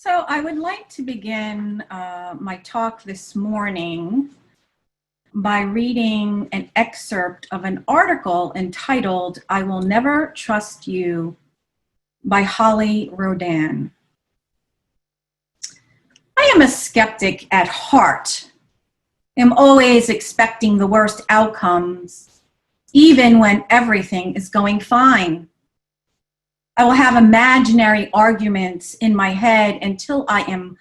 So I would like to begin my talk this morning by reading an excerpt of an article entitled, "I Will Never Trust You" by Holly Rodan. I am a skeptic at heart. I'm always expecting the worst outcomes, even when everything is going fine. I will have imaginary arguments in my head until I am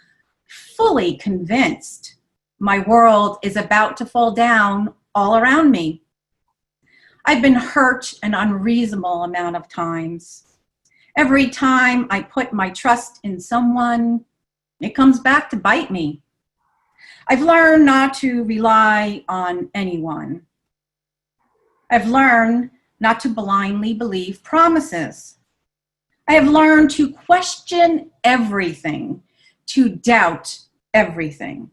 fully convinced my world is about to fall down all around me. I've been hurt an unreasonable amount of times. Every time I put my trust in someone, it comes back to bite me. I've learned not to rely on anyone. I've learned not to blindly believe promises. I have learned to question everything, to doubt everything.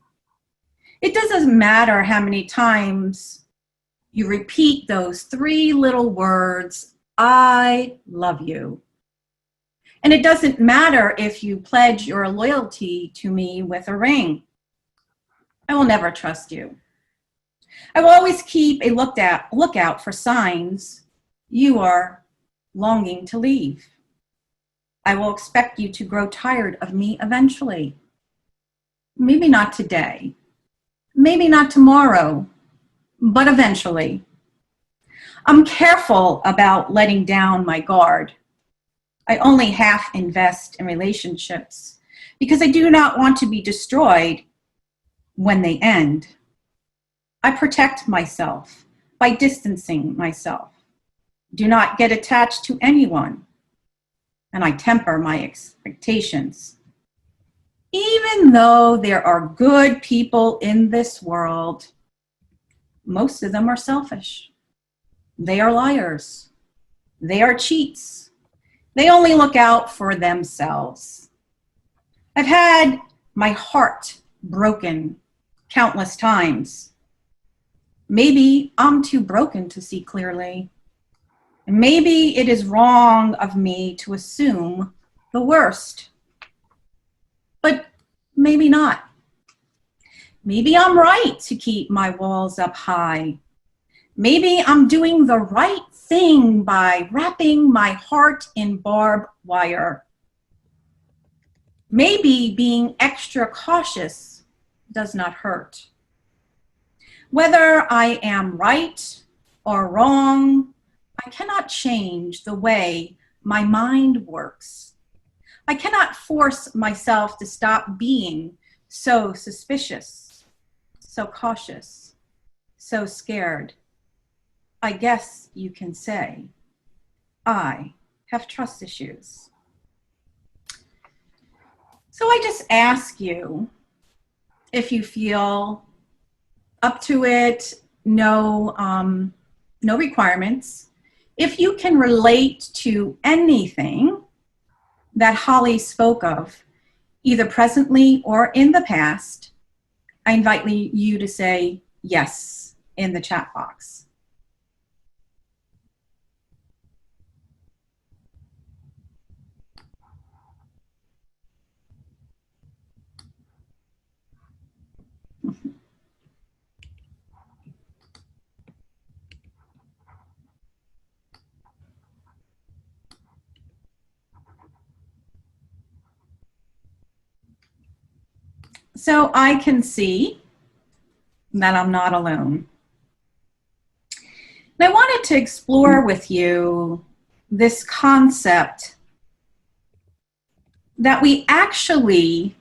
It doesn't matter how many times you repeat those three little words, "I love you." And it doesn't matter if you pledge your loyalty to me with a ring. I will never trust you. I will always keep a lookout for signs you are longing to leave. I will expect you to grow tired of me eventually. Maybe not today, maybe not tomorrow, but eventually. I'm careful about letting down my guard. I only half invest in relationships because I do not want to be destroyed when they end. I protect myself by distancing myself. Do not get attached to anyone. And I temper my expectations. Even though there are good people in this world, most of them are selfish. They are liars. They are cheats. They only look out for themselves. I've had my heart broken countless times. Maybe I'm too broken to see clearly. Maybe it is wrong of me to assume the worst, but maybe not. Maybe I'm right to keep my walls up high. Maybe I'm doing the right thing by wrapping my heart in barbed wire. Maybe being extra cautious does not hurt. Whether I am right or wrong, I cannot change the way my mind works. I cannot force myself to stop being so suspicious, so cautious, so scared. I guess you can say, I have trust issues. So I just ask you if you feel up to it, no requirements. If you can relate to anything that Holly spoke of, either presently or in the past, I invite you to say yes in the chat box. So I can see that I'm not alone. And I wanted to explore with you this concept that we actually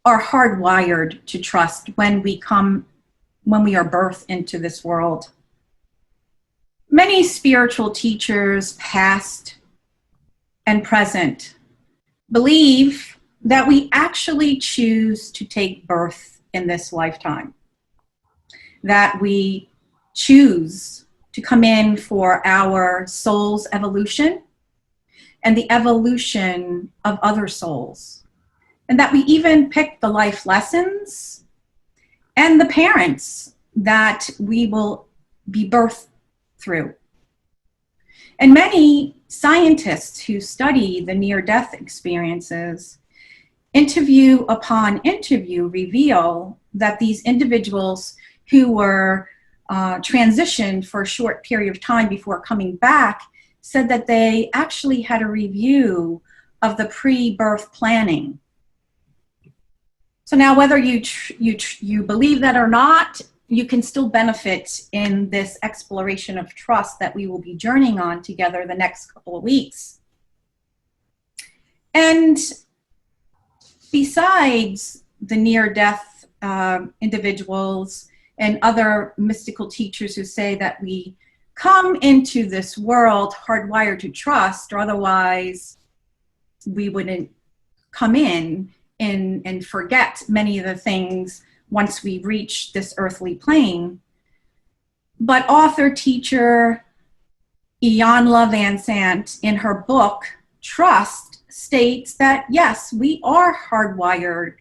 are hardwired to trust when we are birthed into this world. Many spiritual teachers, past and present, believe that we actually choose to take birth in this lifetime, that we choose to come in for our soul's evolution and the evolution of other souls, and that we even pick the life lessons and the parents that we will be birthed through. And many scientists who study the near-death experiences Interview upon interview reveal that these individuals who were transitioned for a short period of time before coming back said that they actually had a review of the pre-birth planning. So now whether you believe that or not, you can still benefit in this exploration of trust that we will be journeying on together the next couple of weeks. And besides the near-death individuals and other mystical teachers who say that we come into this world hardwired to trust, or otherwise we wouldn't come in and forget many of the things once we reach this earthly plane. But author, teacher Iyanla Vanzant, in her book, Trust, states that yes, we are hardwired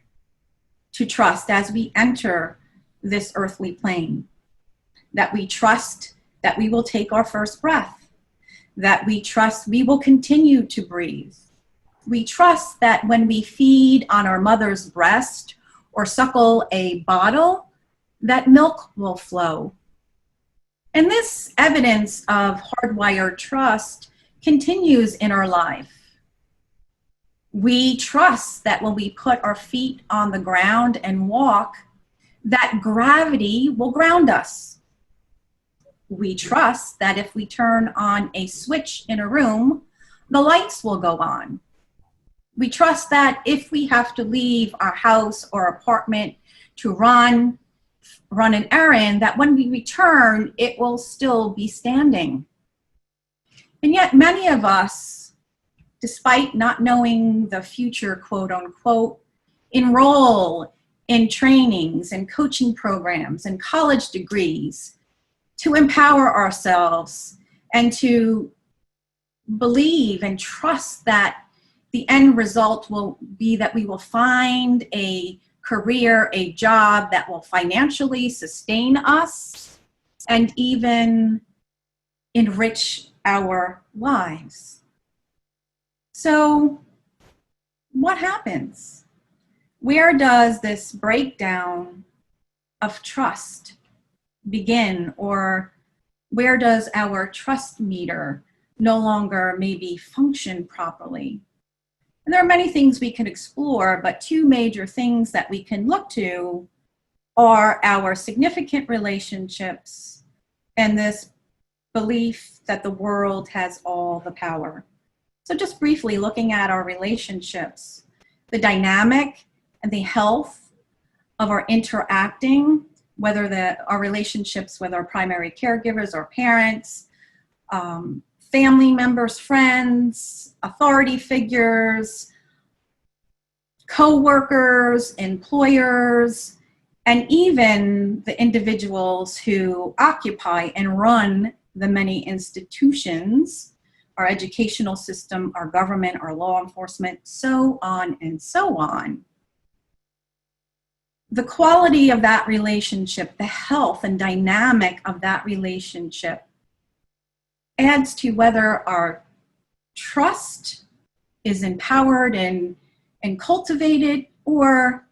to trust as we enter this earthly plane. That we trust that we will take our first breath. That we trust we will continue to breathe. We trust that when we feed on our mother's breast or suckle a bottle, that milk will flow. And this evidence of hardwired trust continues in our life. We trust that when we put our feet on the ground and walk, that gravity will ground us. We trust that if we turn on a switch in a room, the lights will go on. We trust that if we have to leave our house or apartment to run an errand, that when we return, it will still be standing. And yet many of us, despite not knowing the future, quote unquote, enroll in trainings and coaching programs and college degrees to empower ourselves and to believe and trust that the end result will be that we will find a career, a job that will financially sustain us and even enrich our lives. So what happens? Where does this breakdown of trust begin, or where does our trust meter no longer maybe function properly? And there are many things we can explore, but two major things that we can look to are our significant relationships and this belief that the world has all the power. So just briefly looking at our relationships, the dynamic and the health of our interacting, whether our relationships with our primary caregivers or parents, family members, friends, authority figures, co-workers, employers, and even the individuals who occupy and run the many institutions, our educational system, our government, our law enforcement, so on and so on. The quality of that relationship, the health and dynamic of that relationship adds to whether our trust is empowered and cultivated, or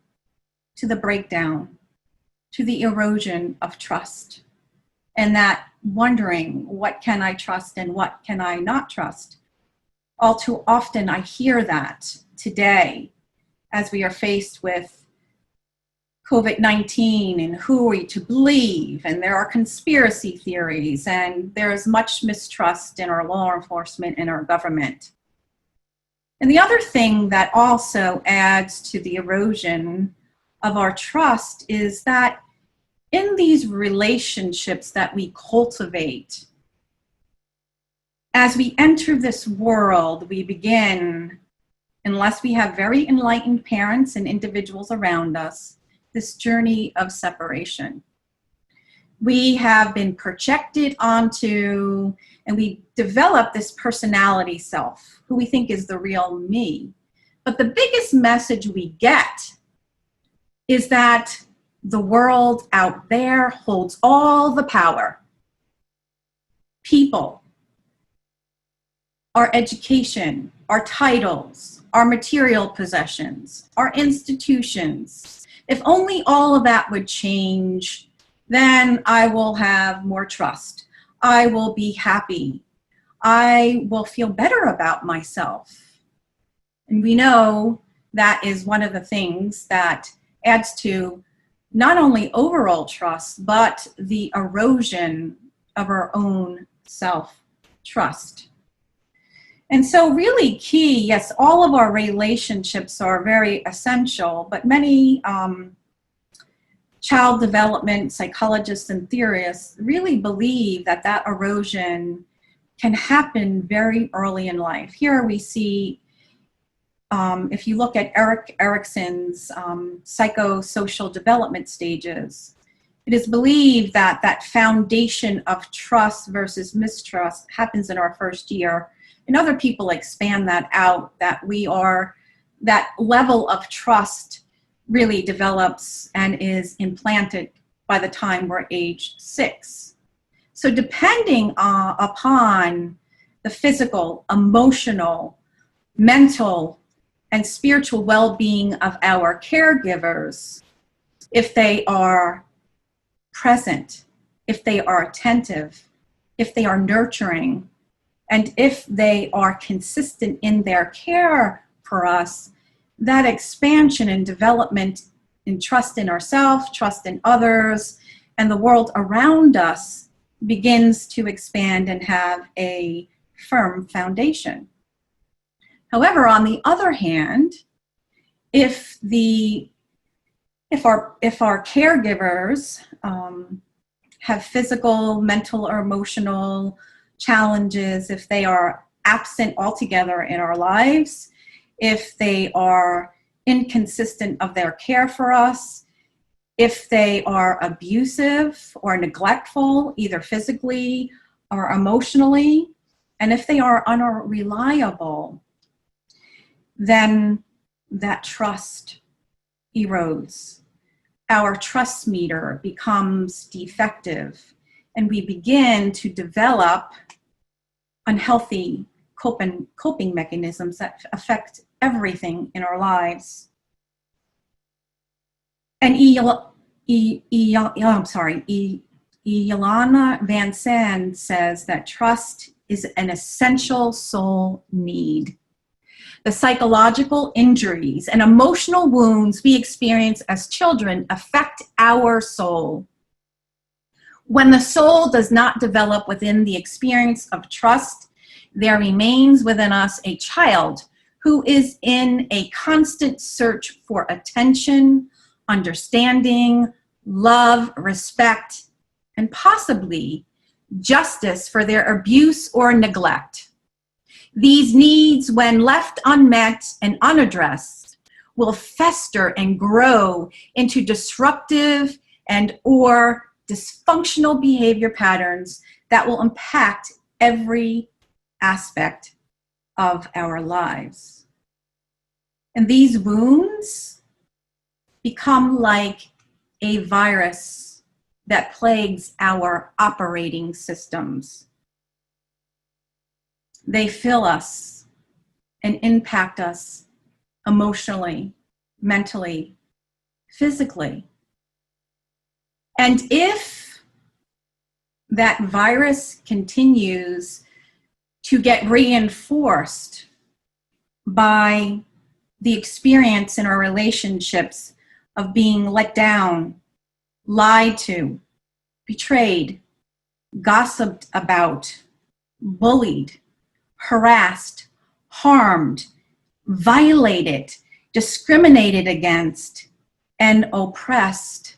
to the breakdown, to the erosion of trust. And that wondering, what can I trust and what can I not trust? All too often I hear that today as we are faced with COVID-19 and who are we to believe, and there are conspiracy theories, and there's much mistrust in our law enforcement and our government. And the other thing that also adds to the erosion of our trust is that in these relationships that we cultivate, as we enter this world, we begin, unless we have very enlightened parents and individuals around us, this journey of separation. We have been projected onto, and we develop this personality self, who we think is the real me. But the biggest message we get is that the world out there holds all the power. People, our education, our titles, our material possessions, our institutions. If only all of that would change, then I will have more trust. I will be happy. I will feel better about myself. And we know that is one of the things that adds to not only overall trust, but the erosion of our own self-trust. And so really key, yes, all of our relationships are very essential, but many child development psychologists and theorists really believe that that erosion can happen very early in life. Here we see, if you look at Erik Erikson's psychosocial development stages, it is believed that that foundation of trust versus mistrust happens in our first year. And other people expand that out, that that level of trust really develops and is implanted by the time we're age 6. So depending upon the physical, emotional, mental, and spiritual well-being of our caregivers, if they are present, if they are attentive, if they are nurturing, and if they are consistent in their care for us, that expansion and development in trust in ourselves, trust in others, and the world around us begins to expand and have a firm foundation. However, on the other hand, if our caregivers have physical, mental, or emotional challenges, if they are absent altogether in our lives, if they are inconsistent of their care for us, if they are abusive or neglectful, either physically or emotionally, and if they are unreliable, then that trust erodes. Our trust meter becomes defective, and we begin to develop unhealthy coping mechanisms that affect everything in our lives. And Iyanla Vanzant says that trust is an essential soul need. The psychological injuries and emotional wounds we experience as children affect our soul. When the soul does not develop within the experience of trust, there remains within us a child who is in a constant search for attention, understanding, love, respect, and possibly justice for their abuse or neglect. These needs, when left unmet and unaddressed, will fester and grow into disruptive and/or dysfunctional behavior patterns that will impact every aspect of our lives. And these wounds become like a virus that plagues our operating systems. They fill us and impact us emotionally, mentally, physically. And if that virus continues to get reinforced by the experience in our relationships of being let down, lied to, betrayed, gossiped about, bullied, harassed, harmed, violated, discriminated against, and oppressed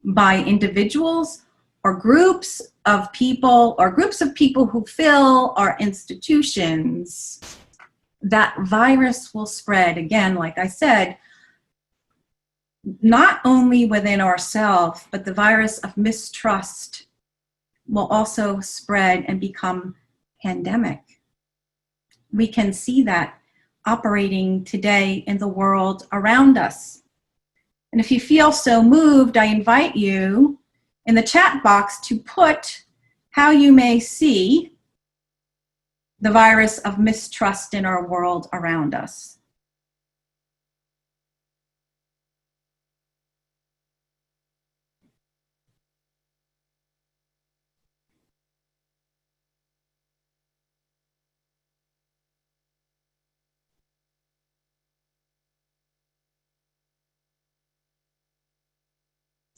by individuals or groups of people who fill our institutions, that virus will spread, again, like I said, not only within ourselves, but the virus of mistrust will also spread and become pandemic. We can see that operating today in the world around us. And if you feel so moved, I invite you in the chat box to put how you may see the virus of mistrust in our world around us.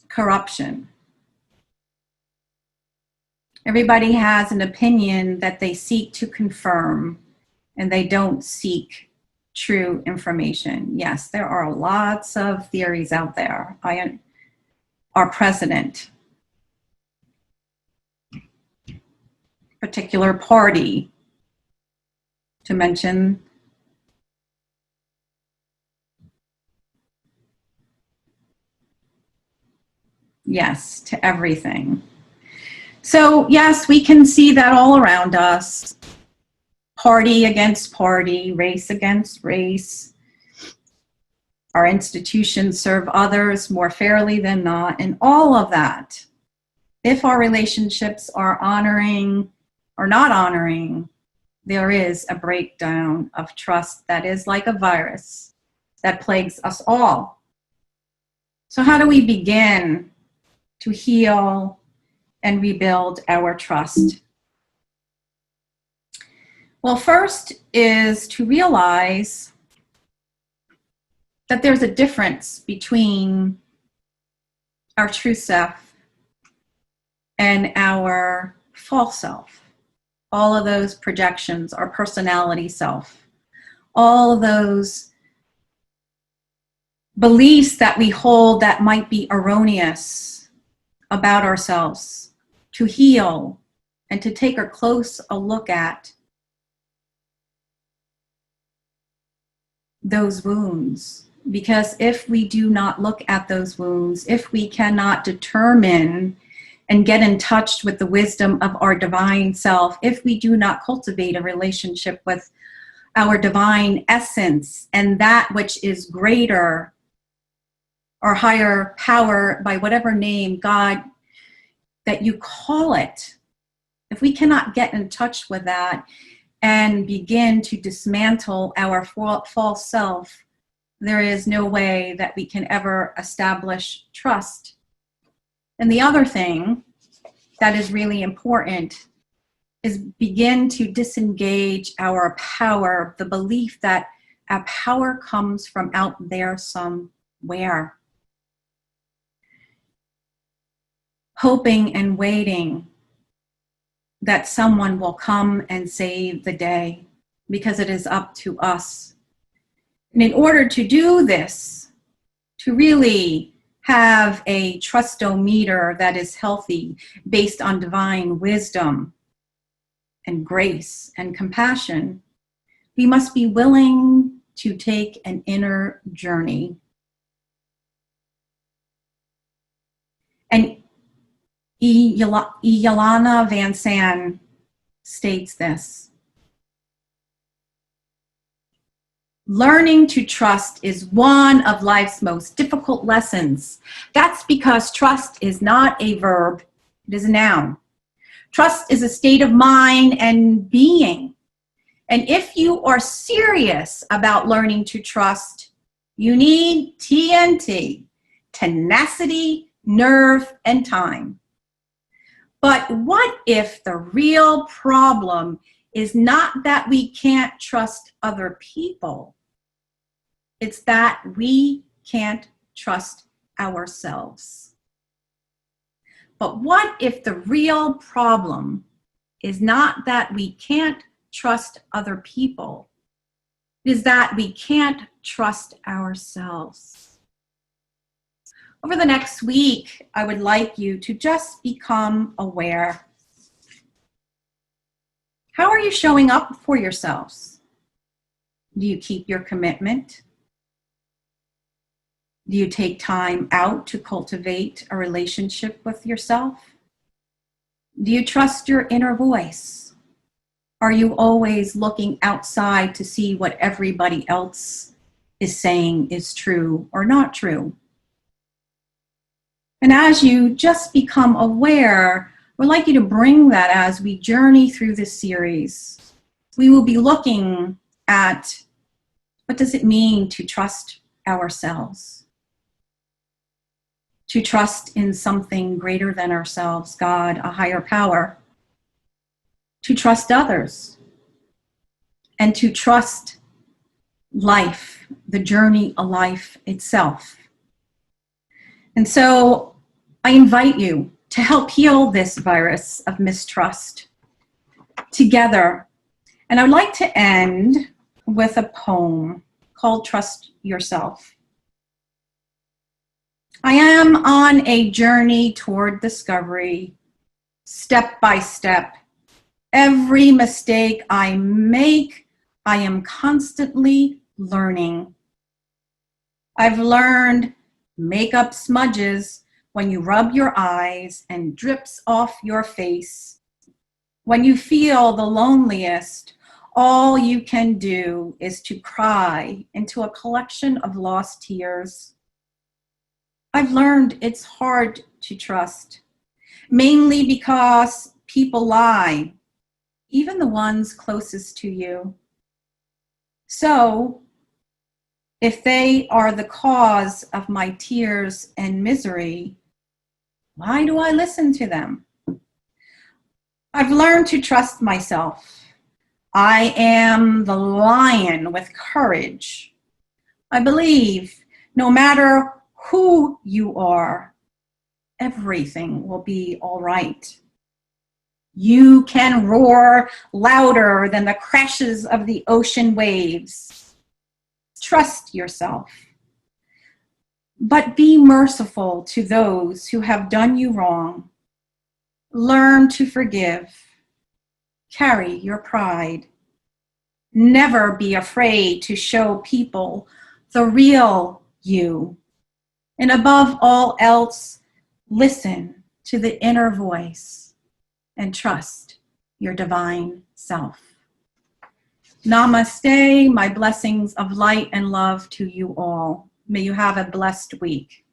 Corruption. Everybody has an opinion that they seek to confirm, and they don't seek true information. Yes, there are lots of theories out there. Our president, particular party, to mention yes to everything. So yes, we can see that all around us. Party against party, race against race. Our institutions serve others more fairly than not, and all of that. If our relationships are honoring or not honoring, there is a breakdown of trust that is like a virus that plagues us all. So how do we begin to heal and rebuild our trust? Well, first is to realize that there's a difference between our true self and our false self. All of those projections, our personality self, all of those beliefs that we hold that might be erroneous about ourselves, to heal and to take a close look at those wounds. Because if we do not look at those wounds, if we cannot determine and get in touch with the wisdom of our divine self, if we do not cultivate a relationship with our divine essence and that which is greater or higher power, by whatever name, God, that you call it, if we cannot get in touch with that and begin to dismantle our false self, there is no way that we can ever establish trust. And the other thing that is really important is begin to disengage our power, the belief that our power comes from out there somewhere. Hoping and waiting that someone will come and save the day, because it is up to us. And in order to do this, to really have a trustometer that is healthy, based on divine wisdom and grace and compassion, we must be willing to take an inner journey. And Iyanla Vanzant states this: learning to trust is one of life's most difficult lessons. That's because trust is not a verb, it is a noun. Trust is a state of mind and being. And if you are serious about learning to trust, you need TNT, tenacity, nerve, and time. But what if the real problem is not that we can't trust other people? It's that we can't trust ourselves. But what if the real problem is not that we can't trust other people, it is that we can't trust ourselves? Over the next week, I would like you to just become aware. How are you showing up for yourselves? Do you keep your commitment? Do you take time out to cultivate a relationship with yourself? Do you trust your inner voice? Are you always looking outside to see what everybody else is saying is true or not true? And as you just become aware, we'd like you to bring that as we journey through this series we will be looking at what does it mean to trust ourselves, to trust in something greater than ourselves, God, a higher power, to trust others, and to trust life, the journey of life itself. And so I invite you to help heal this virus of mistrust together. And I'd like to end with a poem called Trust Yourself. I am on a journey toward discovery, step by step. Every mistake I make, I am constantly learning. I've learned makeup smudges when you rub your eyes and drips off your face. When you feel the loneliest, all you can do is to cry into a collection of lost tears. I've learned it's hard to trust, mainly because people lie, even the ones closest to you. So, if they are the cause of my tears and misery, why do I listen to them? I've learned to trust myself. I am the lion with courage. I believe no matter who you are, everything will be all right. You can roar louder than the crashes of the ocean waves. Trust yourself. But be merciful to those who have done you wrong. Learn to forgive. Carry your pride. Never be afraid to show people the real you. And above all else, listen to the inner voice and trust your divine self. Namaste, my blessings of light and love to you all. May you have a blessed week.